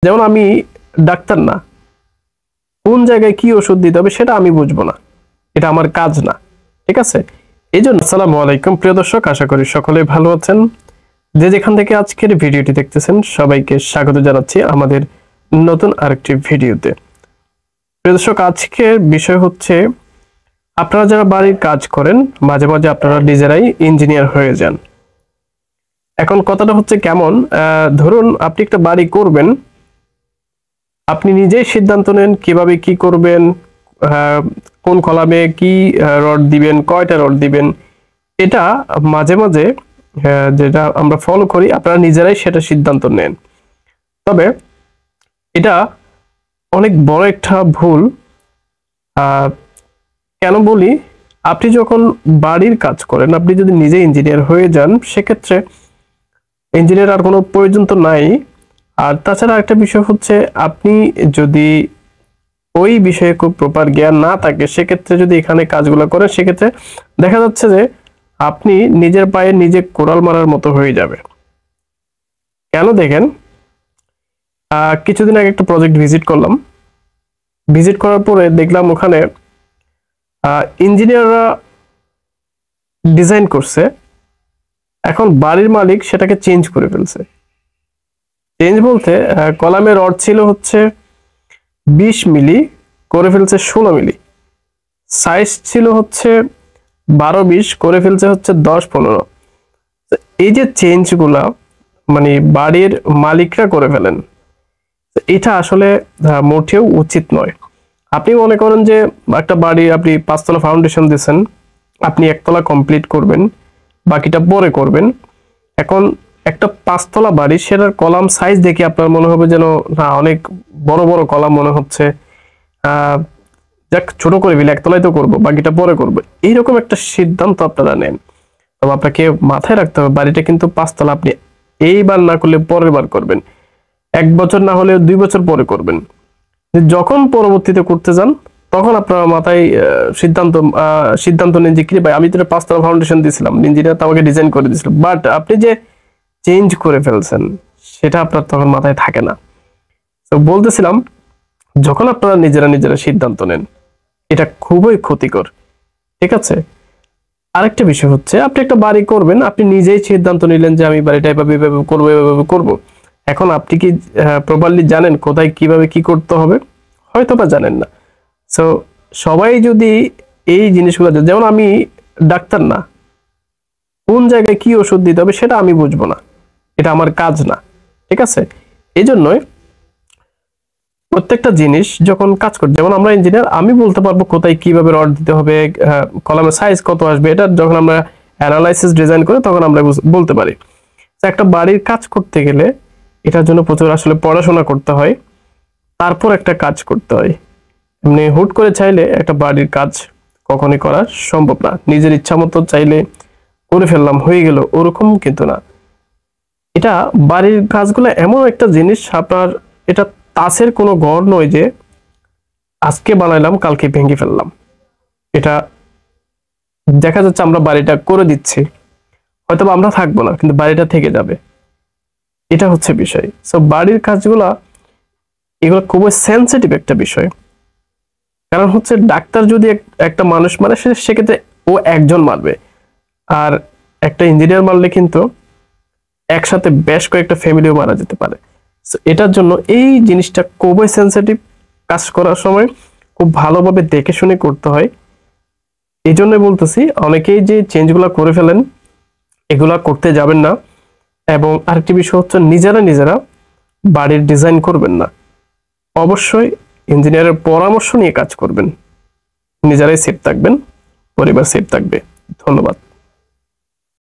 যেমন আমি ডাক্তার না, কোন জায়গায় কি ওষুধ দিতে হবে সেটা আমি বুঝবো না, এটা আমার কাজ না। ঠিক আছে, এই জন্য আসসালামু আলাইকুম প্রিয় দর্শক, আশা করি সকলে ভালো আছেন। যে যেখান থেকে আজকের ভিডিওটি দেখতেছেন সবাইকে স্বাগত জানাচ্ছি আমাদের নতুন আরেকটি ভিডিওতে। প্রিয় দর্শক, আজকের বিষয় হচ্ছে আপনারা যারা বাড়ির কাজ করেন মাঝে মাঝে আপনারা নিজেরাই ইঞ্জিনিয়ার হয়ে যান। এখন কথাটা হচ্ছে কেমন, ধরুন আপনি একটা বাড়ি করবেন, আপনি নিজেই সিদ্ধান্ত নেন কিভাবে কি করবেন, কোন কলামে কি রড দিবেন, কয়টা রড দিবেন। এটা মাঝে মাঝে যেটা আমরা ফলো করি, আপনারা নিজেরাই সেটা সিদ্ধান্ত নেন। তবে এটা অনেক বড় একটা ভুল। কেন বলি, আপনি যখন বাড়ির কাজ করেন, আপনি যদি নিজে ইঞ্জিনিয়ার হয়ে যান, সেক্ষেত্রে ইঞ্জিনিয়ার আর কোনো প্রয়োজন তো নাই। আর তাছাড়া একটা বিষয় হচ্ছে, আপনি যদি ওই বিষয়ে খুব প্রপার জ্ঞান না থাকে, সেক্ষেত্রে যদি এখানে কাজগুলো করেন, সেক্ষেত্রে দেখা যাচ্ছে যে আপনি নিজের পায়ে নিজে কোড়াল মারার মতো হয়ে যাবে। কেন দেখেন, কিছুদিন আগে একটা প্রজেক্ট ভিজিট করলাম। ভিজিট করার পরে দেখলাম ওখানে ইঞ্জিনিয়াররা ডিজাইন করছে, এখন বাড়ির মালিক সেটাকে চেঞ্জ করে ফেলছে। চেঞ্জ বলতে কলামের রড ছিল হচ্ছে 20 মিলি, করে ফেলছে 16 মিলি। সাইজ ছিল হচ্ছে 12-20, করে ফেলছে হচ্ছে 10-15। এই যে চেঞ্জগুলা মানে বাড়ির মালিকরা করে ফেলেন, এটা আসলে মোটেও উচিত নয়। আপনি মনে করেন যে একটা বাড়ি আপনি 5 তলা ফাউন্ডেশন দিয়েছেন, আপনি 1 তলা কমপ্লিট করবেন, বাকিটা পরে করবেন। এখন একটা 5 তলা বাড়ি, সেটার কলাম সাইজ দেখে আপনার মনে হবে যেন না অনেক বড় বড় কলাম মনে হচ্ছে, যাক ছোট করে ফেলে 1 তলায় তো করবো, বাকিটা পরে করবো, এইরকম একটা সিদ্ধান্ত আপনারা নেন। তবে আপনাকে মাথায় রাখতে হবে, বাড়িটা কিন্তু 5 তলা আপনি এইবার না করলে পরের বার করবেন, 1 বছর না হলে 2 বছর পরে করবেন। যখন পরবর্তীতে করতে যান, তখন আপনার মাথায় সিদ্ধান্ত নেন যে কি ভাই, আমি তো 5 তলা ফাউন্ডেশন দিয়েছিলাম, ইঞ্জিনিয়ার তো আমাকে ডিজাইন করে দিয়েছিল, বাট আপনি যে চেঞ্জ করে ফেলছেন সেটা আপনার তখন মাথায় থাকে না। তো বলতেছিলাম, যখন আপনারা নিজেরা সিদ্ধান্ত নেন, এটা খুবই ক্ষতিকর। ঠিক আছে, আরেকটা বিষয় হচ্ছে, আপনি একটা বাড়ি করবেন, আপনি নিজেই সিদ্ধান্ত নিলেন যে আমি বাড়িটা এভাবে এভাবে করবো। এখন আপনি কি প্রপারলি জানেন কোথায় কিভাবে কি করতে হবে? হয়তো বা জানেন না। সো সবাই যদি এই জিনিসগুলো, যেমন আমি ডাক্তার না, কোন জায়গায় কি ওষুধ দিতে হবে সেটা আমি বুঝবো না, এটা আমার কাজ না। ঠিক আছে, এই জন্যই প্রত্যেকটা জিনিস যখন কাজ করতে, যেমন আমরা ইঞ্জিনিয়ার, আমি বলতে পারবো কোথায় কিভাবে রড দিতে হবে, কলামের সাইজ কত আসবে, এটা যখন আমরা অ্যানালাইসিস ডিজাইন করি তখন আমরা বলতে পারি। একটা বাড়ির কাজ করতে গেলে এটার জন্য প্রচুর আসলে পড়াশোনা করতে হয়, তারপর একটা কাজ করতে হয়। এমনি হুট করে চাইলে একটা বাড়ির কাজ কখনই করা সম্ভব না। নিজের ইচ্ছা মতো চাইলে করে ফেললাম, হয়ে গেল, ওরকম কিন্তু না। এটা বাড়ির কাজগুলো এমন একটা জিনিস, আপনার এটা তাসের কোনো ঘর নয় যে আজকে বানাইলাম কালকে ভেঙে ফেললাম। এটা দেখা যাচ্ছে আমরা বাড়িটা করে দিচ্ছি, হয়তো আমরা থাকবো না, কিন্তু বাড়িটা থেকে যাবে। এটা হচ্ছে বিষয়। সো বাড়ির কাজগুলা, এগুলো খুবই সেন্সিটিভ একটা বিষয়। কারণ হচ্ছে ডাক্তার যদি একটা মানুষ মারে, সেক্ষেত্রে ও একজন মারবে, আর একটা ইঞ্জিনিয়ার মারলে কিন্তু একসাথে বেশ কয়েকটা ফ্যামিলিও মারা যেতে পারে। এটার জন্য এই জিনিসটা খুবই সেন্সিটিভ। কাজ করার সময় খুব ভালোভাবে দেখে শুনে করতে হয়। এই জন্য বলতেছি, অনেকেই যে চেঞ্জগুলো করে ফেলেন, এগুলা করতে যাবেন না। এবং আরেকটি বিষয় হচ্ছে, নিজেরা বাড়ির ডিজাইন করবেন না, অবশ্যই ইঞ্জিনিয়ারের পরামর্শ নিয়ে কাজ করবেন। নিজেরাই সেফ থাকবেন, পরিবার সেফ থাকবে। ধন্যবাদ।